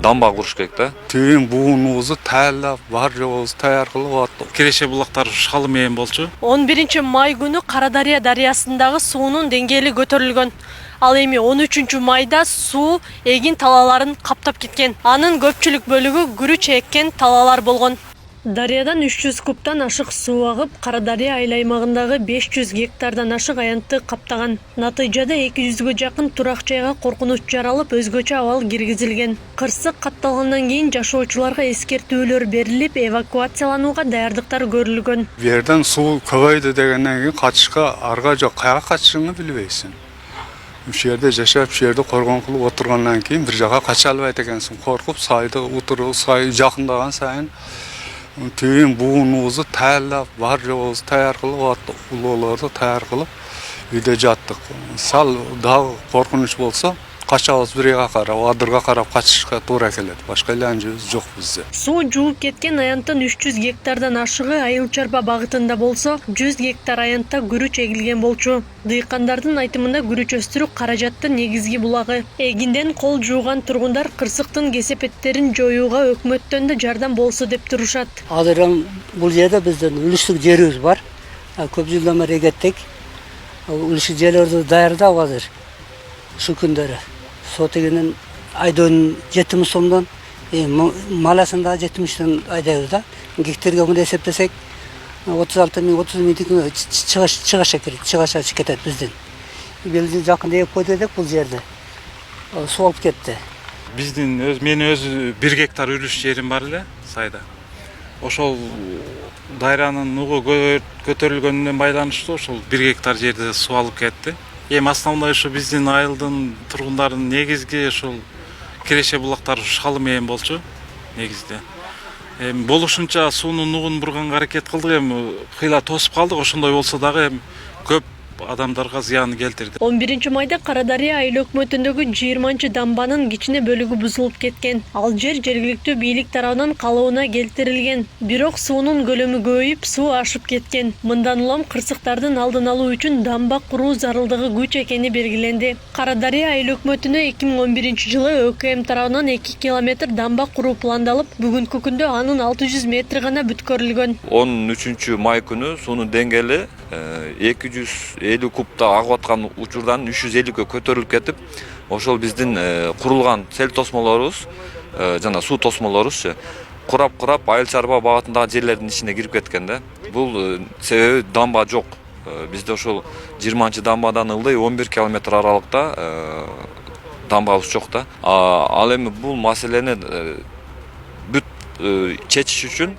дамба куруш керек да. Түйін буынуызы тәллап, бар жоғыз таяр қылып аттық. Киреше булактар шалы менен болчу. 11 май күнү Карадария дарыясындагы суунун деңгээли көтөрүлгөн. Ал эми 13 майда суу эгин талаларын каптап кеткен. Анын көпчүлүк бөлүгү күрүч эккен талалар болгон. Дарыядан 300 кубтан ашык суу агып, Карадария айыл аймагындагы 500 гектардан ашык аянтты каптаган. Натыйжада 200гө жакын турак жайга коркунуч жаралып, өзгөчө абал киргизилген. Кырсык катталгандан кийин жашоочуларга эскертүүлөр берилип, эвакуацияланууга даярдыктар көрүлгөн. Берден суу көбөйдү дегенден кийин качышка арга жок, каяка качышыңды билбейсиң. Ушул жерде жашап, ушул жерде коргон кылып отургандан кийин бир жака кача албайт экенсиң. Коркуп, сайды утуруп, сай жакындаган сайын түйін буынуызы тәллап, бар жоғыз таяр қылып аттық. Улоолорду таяр кылып үйдө жаттык. Сал дагы коркунуч болсо, качабыз бир жака карап, адырга карап качышка туура келет. Башка иланжыбыз жок бизде. Суу жууп кеткен аянттын 300 гектардан ашыгы Айыл Чарба багытында болсо, 100 гектар аянтта күрүч эгилген болчу. Дыйкандардын айтымында күрүч өстүрүү каражаттын негизги булагы. Эгинден кол жууган тургундар кырсыктын кесепеттерин жоюуга өкмөттөн да жардам болсо деп турушат. Азыр бул жерде биздин үлүштүк жерибиз бар. Көп жылдан бери эгеттик. Үлүштүк жерлерди даярдап азыр. Шу күндөрү. Сотегенин айдын 70 сомдон, маласын да 70-тен айдайбыз да. Гектарга мындай эсептесек, 36 миң, 30 миң чыгаша кетет бизден. Белдин жакында эп койдук бул жерде. Суу алып кетти. Биздин мен өзү 1 гектар үлүш жерим бар эле сайда. Ошол дайранын нугу көтөрүлгөнүнөн байланыштуу ошол 1 гектар жерде суу алып кетти. Эми основной ушу биздин айылдын тургундарынын негизги ушул киреше булактар шалы менен болчу негизде. Эми болушунча суунун нугун бурганга аракет кылдык, эми кыйла тосуп калдык, ошондой болсо дагы эми көп адамдарга зыян келтирди. 11 майда Карадария айыл өкмөтүндөгү 20-дамбанын кичине бөлүгү бузулуп кеткен. Ал жер жергиликтүү бийлик тарабынан калыбына келтирилген. Бирок суунун көлөмү көбөйүп, суу ашып кеткен. Мындан улам кырсыктардын алдын алуу үчүн дамба куруу зарылдыгы күч экени белгиленди. Карадария айыл өкмөтүнө 2011 жылы ÖKM тарабынан 2 километр дамба куруу пландалып, бүгүнкү күндө анын 600 метри гана бүткөрүлгөн. 13 май күнү суунун деңгээли 250 кубта агып аткан учурдан 350гө көтөрүлүп кетип, ошол биздин курулган сел тосмолорубуз, жана суу тосмолорубуз курап Айыл Чарба багытындагы жерлердин ичине кирип кеткен да. Бул себеби дамба жок. Бизде ошол 20-дамбадан ылдый 11 километр аралыкта дамбабыз жок да. Ал эми бул маселени бүт чечиш үчүн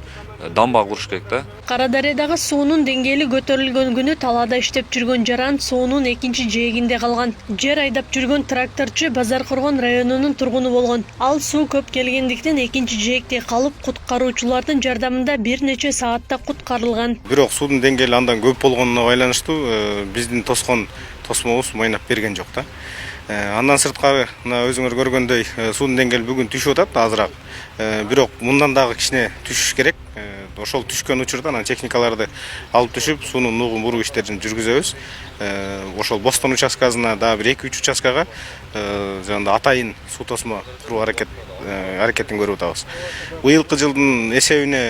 дамба куруш керек да. Карадариядагы суунун деңгээли көтөрүлгөн күнү талаада иштеп жүргөн Жаран суунун экинчи жээгинде калган. Жер айдап жүргөн тракторчу Базар Коргон районунун тургуну болгон. Ал суу көп келгендиктен экинчи жээгде калып, куткаруучулардын жардамында бир нече саатта куткарылган. Бирок суунун деңгээли андан көп болгонуна байланыштуу биздин тоскон тосмобуз майнап берген жок да. Андан сырткары мына өзүңөр көргөндөй суунун деңгээли бүгүн түшүп атат азыраак. Бирок мындан дагы кичине түшүш керек. Ошол түшкөн учурда анан техникаларды алып түшүп, суунун нугун буруу иштерин жүргүзөбүз. Ошол Бостон участкасына дагы бир 2-3 участкага жана атайын суу тосмо куруу аракетин көрүп атабыз. Быйылкы жылдын эсебине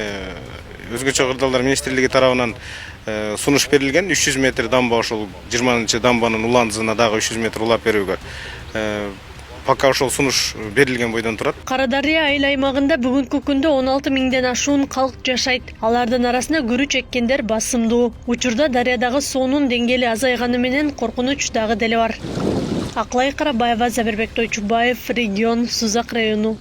өзгөчө кырдаалдар министрлиги тарабынан сунуш берилген 300 метр дамба, ошол 20-дамбанын уландызына дагы 300 метр улап берүүгө. Пока ошол сунуш берилген бойдон турат. Карадария айыл аймагында бүгүнкү күндө 16 миңден ашуун калк жашайт. Алардын арасында күрүч эккендер басымдуу. Учурда дарыядагы суунун деңгээли азайганы менен коркунуч дагы деле бар. Аклай Карабаева, Забирбек Тойчубаев, регион Сузак району.